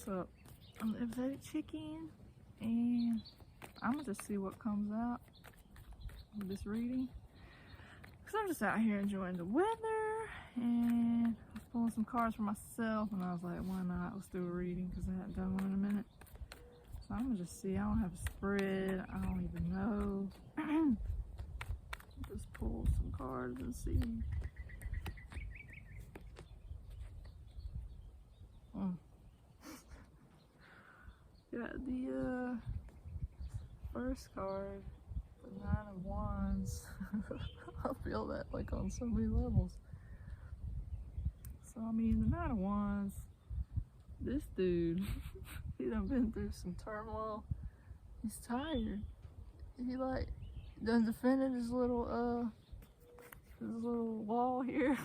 So I'm the Empathetic Chicken, and I'm gonna just see what comes out with this reading. Because I'm just out here enjoying the weather, and I was pulling some cards for myself, and I was like, why not? Let's do a reading, because I haven't done one in a minute. So I'm gonna just see. I don't have a spread. I don't even know. Just pull some cards and see. Got the first card, the 9 of Wands. I feel that like on so many levels. So I mean, the 9 of Wands, this dude, he done been through some turmoil. He's tired. He like done defended his little wall here.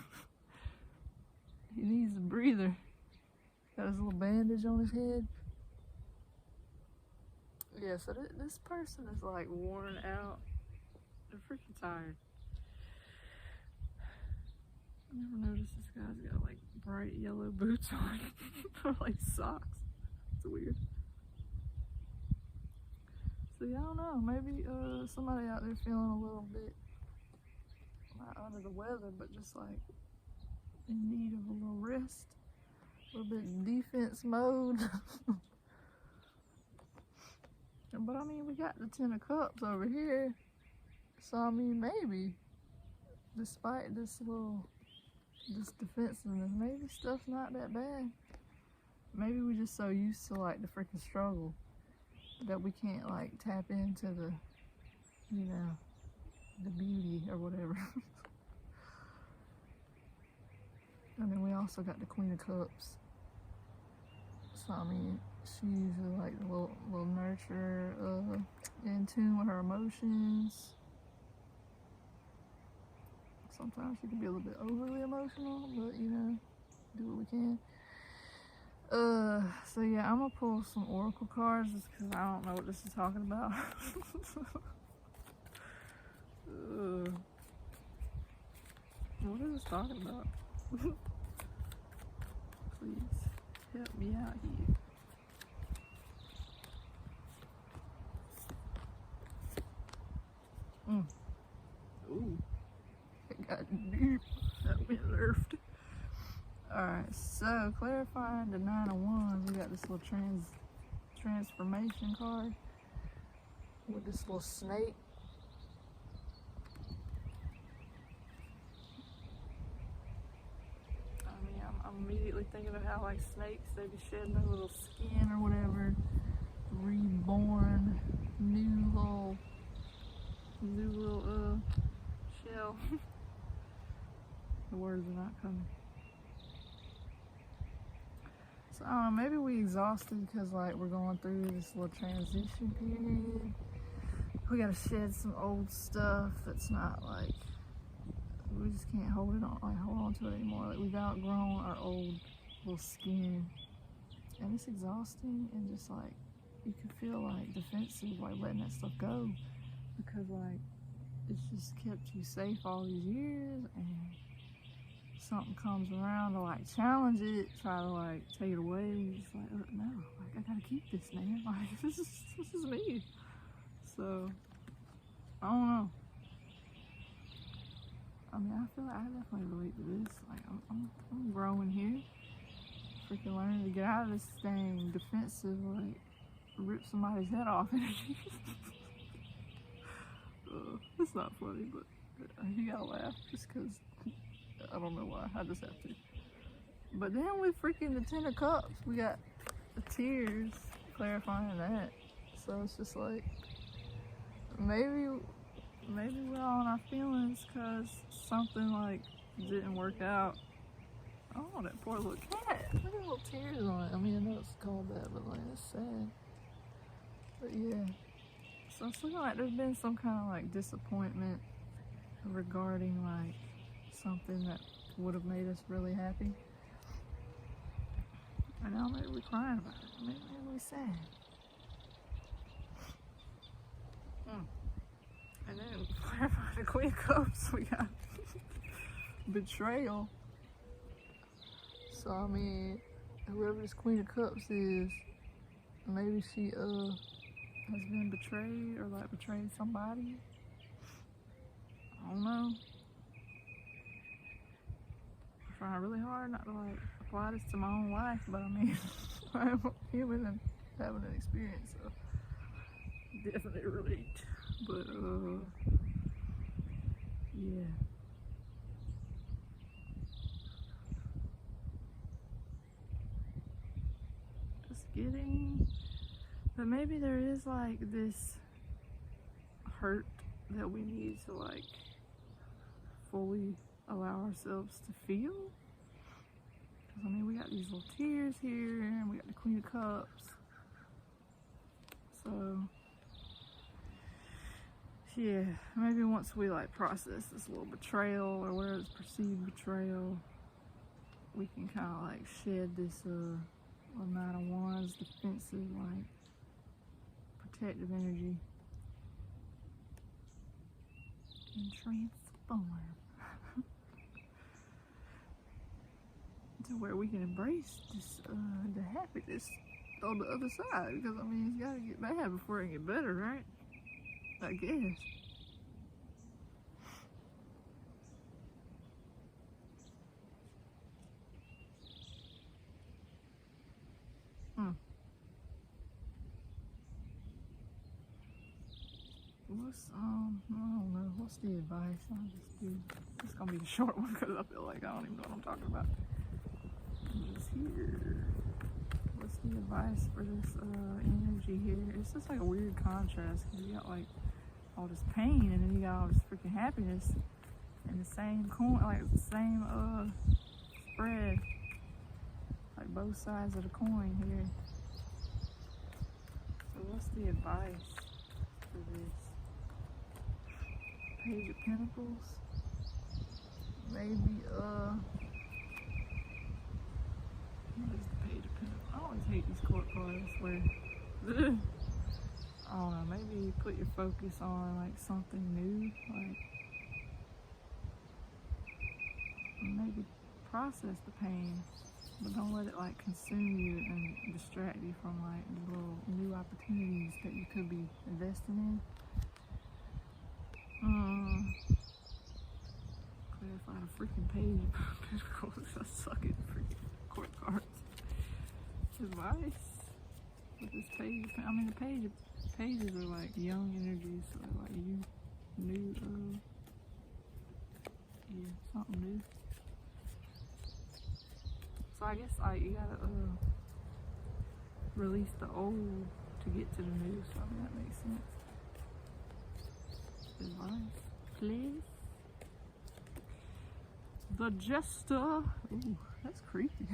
He needs a breather. Got his little bandage on his head. Yeah, so this person is like worn out. They're freaking tired. I never noticed this guy's got like bright yellow boots on. Or like socks. It's weird. So yeah, I don't know. Maybe somebody out there feeling a little bit not under the weather, but just like in need of a little rest. A little bit in defense mode. But I mean, we got the 10 of Cups over here. So I mean, maybe, despite this defensiveness, maybe stuff's not that bad. Maybe we're just so used to like the freaking struggle that we can't like tap into the, you know, the beauty or whatever. And then we also got the Queen of Cups. So I mean, she's usually like a little nurturer, in tune with her emotions. Sometimes she can be a little bit overly emotional, but you know, do what we can. So yeah, I'm gonna pull some oracle cards just because I don't know what this is talking about. What is this talking about? Please help me out here. Ooh, it got deep. That went left. Alright, so clarifying the 9 of Wands, we got this little transformation card with this little snake. I mean, I'm immediately thinking of how like snakes, they be shedding their little skin or whatever, reborn, new little shell. The words are not coming. So I don't know, maybe we exhausted because like we're going through this little transition period. We gotta shed some old stuff that's not like, we just can't hold on to it anymore. Like we've outgrown our old little skin, and it's exhausting, and just like you can feel like defensive, like letting that stuff go, because like it's just kept you safe all these years, and something comes around to like challenge it, try to like take it away, and you're just like, oh, no, like I gotta keep this, man. Like this is me. So I don't know. I mean, I feel like I definitely relate to this. Like I'm growing here, freaking learning to get out of this thing, defensive, like rip somebody's head off. It's not funny, but you gotta laugh just because I don't know why. I just have to. But then with freaking the 10 of Cups, we got the tears, clarifying that. So it's just like, maybe we're all in our feelings because something like didn't work out. Oh, that poor little cat. Look at the little tears on it. I mean, I know it's called that, but like, it's sad. But yeah. So it's looking like there's been some kind of like disappointment regarding like something that would have made us really happy. And now maybe we're crying about it. Maybe we're sad. And then clarifying the Queen of Cups, we got betrayal. So I mean, whoever this Queen of Cups is, maybe she has been betrayed or like betrayed somebody. I don't know. I'm trying really hard not to like apply this to my own life, but I mean, I'm human and having an experience, so definitely relate. But yeah. Just getting, but maybe there is like this hurt that we need to like fully allow ourselves to feel. Because I mean, we got these little tears here, and we got the Queen of Cups. So yeah, maybe once we like process this little betrayal or whatever, this perceived betrayal, we can kind of like shed this Knight of Wands defensive, like protective energy and transform to where we can embrace this the happiness on the other side. Because I mean, it's gotta get bad before it can get better, right? I guess. What's I don't know. What's the advice? I'll just do. It's gonna be a short one because I feel like I don't even know what I'm talking about. I'm just here. What's the advice for this energy here? It's just like a weird contrast because you got like all this pain and then you got all this freaking happiness in the same coin, like the same spread, like both sides of the coin here. So what's the advice for this? Page of Pentacles. Maybe what is the Page of Pentacles? I always hate these court cards, I swear. I don't know, maybe put your focus on like something new, like maybe process the pain, but don't let it like consume you and distract you from like the little new opportunities that you could be investing in. Clarify the freaking Page of Pentacles. I suck at freaking court cards. Advice with this page. I mean, the pages are like young energies, so they're like you new, yeah, something new. So I guess like you gotta release the old to get to the new. So I mean, that makes sense. Advice, please. The Jester. Ooh, that's creepy.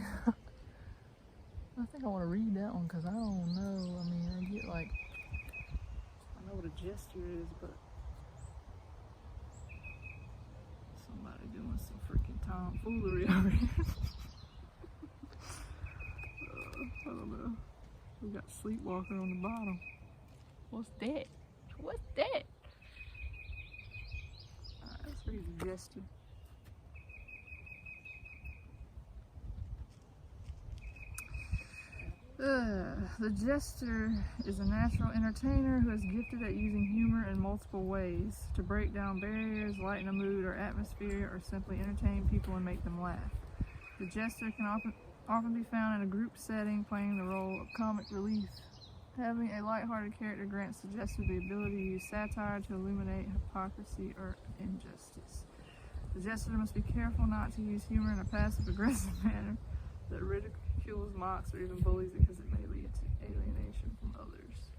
I think I want to read that one because I don't know. I mean, I get like, I know what a jester is, but somebody doing some freaking tomfoolery over here. I don't know. We got Sleepwalker on the bottom. What's that? What's that? Alright, let's read the Jester. The Jester is a natural entertainer who is gifted at using humor in multiple ways to break down barriers, lighten a mood or atmosphere, or simply entertain people and make them laugh. The Jester can often be found in a group setting, playing the role of comic relief. Having a lighthearted character grants the Jester the ability to use satire to illuminate hypocrisy or injustice. The Jester must be careful not to use humor in a passive-aggressive manner that ridicules, mocks, or even bullies it because it may lead to alienation from others.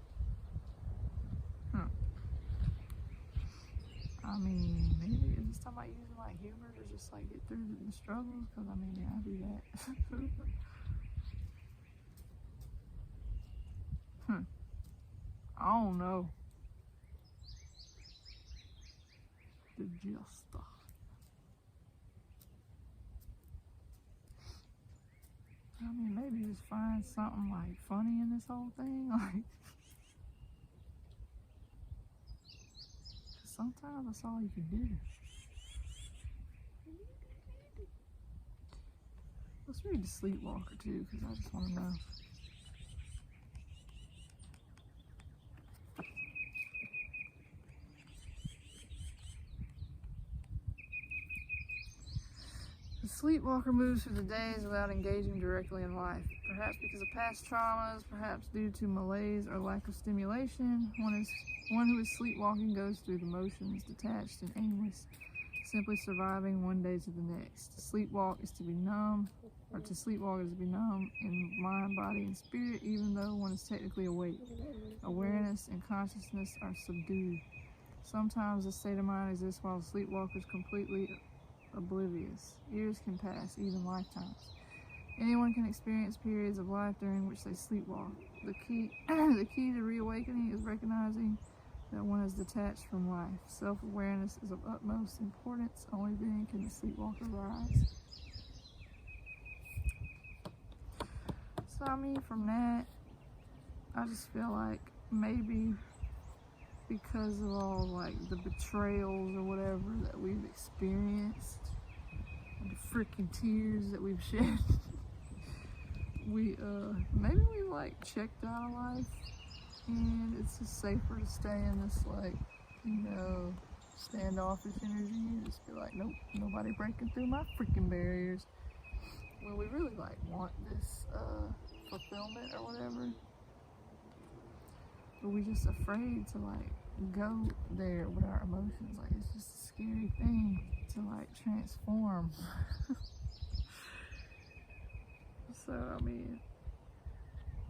I mean, maybe it's just talking about using like humor to just like get through the struggles, because I mean, yeah, I do that. I don't know. The Jester. I mean, maybe just find something like funny in this whole thing, like. Sometimes that's all you can do. Let's read the Sleepwalker too, because I just want to know. The sleepwalker moves through the days without engaging directly in life. Perhaps because of past traumas, perhaps due to malaise or lack of stimulation. One who is sleepwalking goes through the motions, detached and aimless, simply surviving one day to the next. To sleepwalk is to be numb, or to sleepwalk is to be numb in mind, body, and spirit, even though one is technically awake. Awareness and consciousness are subdued. Sometimes this state of mind exists while the sleepwalker is completely oblivious. Years can pass, even lifetimes. Anyone can experience periods of life during which they sleepwalk. The key to reawakening is recognizing that one is detached from life. Self-awareness is of utmost importance. Only then can the sleepwalker rise. So I mean, from that, I just feel like maybe because of all like the betrayals or whatever that we've experienced, the freaking tears that we've shed, maybe we like checked out of life, and it's just safer to stay in this like, you know, standoffish energy and just be like, nope, nobody breaking through my freaking barriers. When we really like want this fulfillment or whatever, but we just afraid to like go there with our emotions. Like, it's just a scary thing to like transform. So I mean,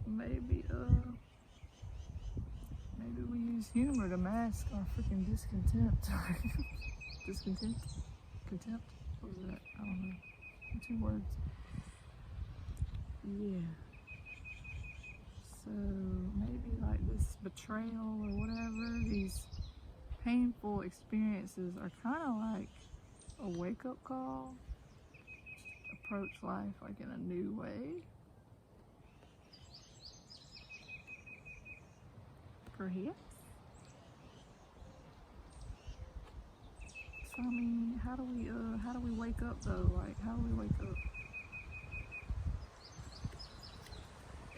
maybe we use humor to mask our freaking discontent. Contempt? What was that? I don't know. 2 words. Yeah. So maybe like this betrayal or whatever, these painful experiences are kind of like a wake-up call. Approach life like in a new way. Perhaps. So I mean, how do we wake up though? Like, how do we wake up?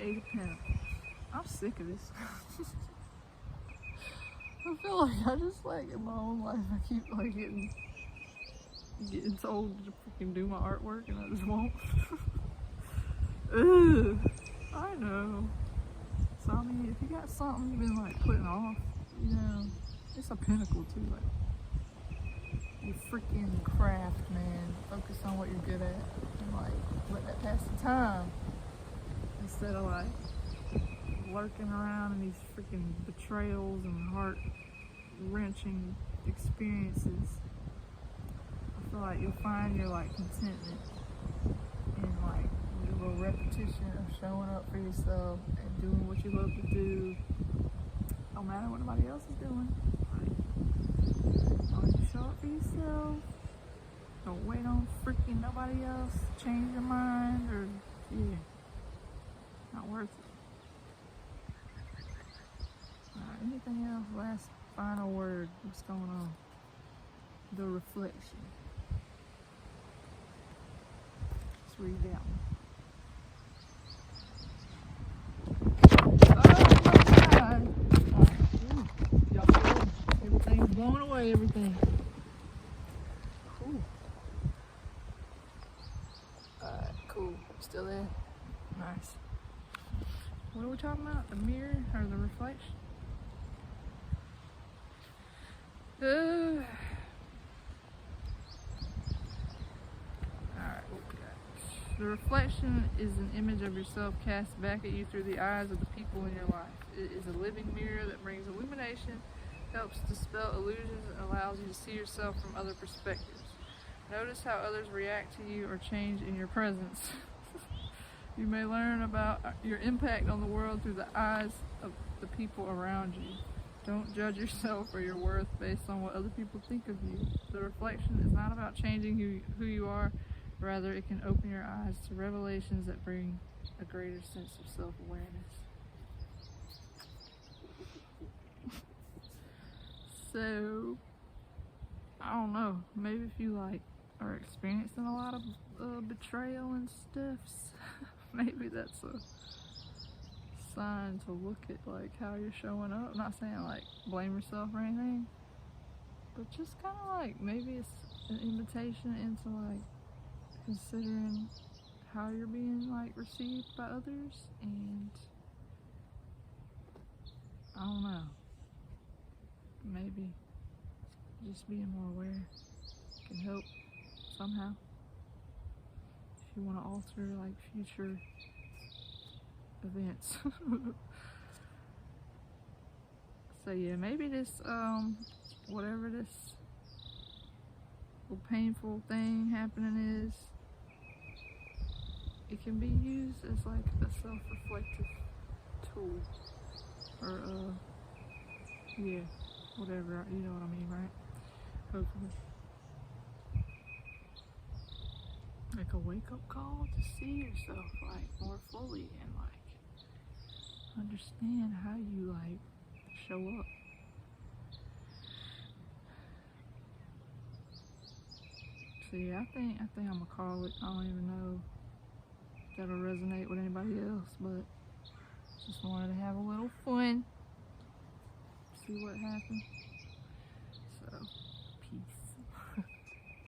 8 of Pentacles. I'm sick of this. I feel like I just like in my own life I keep like getting told to freaking do my artwork and I just won't. Ugh, I know. So I mean, if you got something you've been like putting off, you know, it's a pentacle too. Like your freaking craft, man. Focus on what you're good at and like let that pass the time instead of like lurking around in these freaking betrayals and heart-wrenching experiences. I feel like you'll find your like contentment in like your little repetition of showing up for yourself and doing what you love to do, no matter what nobody else is doing. Like, as long as you show up for yourself, don't wait on freaking nobody else to change your mind, or yeah, not worth it. Anything else? Last final word. What's going on? The reflection. Let's read that one. Oh my God. Y'all feel everything's blowing away, everything. Cool. Alright, cool. Still there? Nice. What are we talking about? The mirror or the reflection? Alright, what we got? The reflection is an image of yourself cast back at you through the eyes of the people in your life. It is a living mirror that brings illumination, helps dispel illusions, and allows you to see yourself from other perspectives. Notice how others react to you or change in your presence. You may learn about your impact on the world through the eyes of the people around you. Don't judge yourself or your worth based on what other people think of you. The reflection is not about changing who you are. Rather, it can open your eyes to revelations that bring a greater sense of self-awareness. So, I don't know. Maybe if you like are experiencing a lot of betrayal and stuff, maybe that's a sign to look at like how you're showing up. I'm not saying like blame yourself or anything, but just kind of like maybe it's an invitation into like considering how you're being like received by others, and I don't know, maybe just being more aware can help somehow if you want to alter like future events. So yeah, maybe this whatever this little painful thing happening is, it can be used as like a self-reflective tool, or yeah, whatever, you know what I mean, right? Hopefully. Like a wake-up call to see yourself like more fully and like understand how you like show up. So yeah, I think I'm gonna call it. I don't even know if that'll resonate with anybody else, but just wanted to have a little fun, see what happens. So, peace.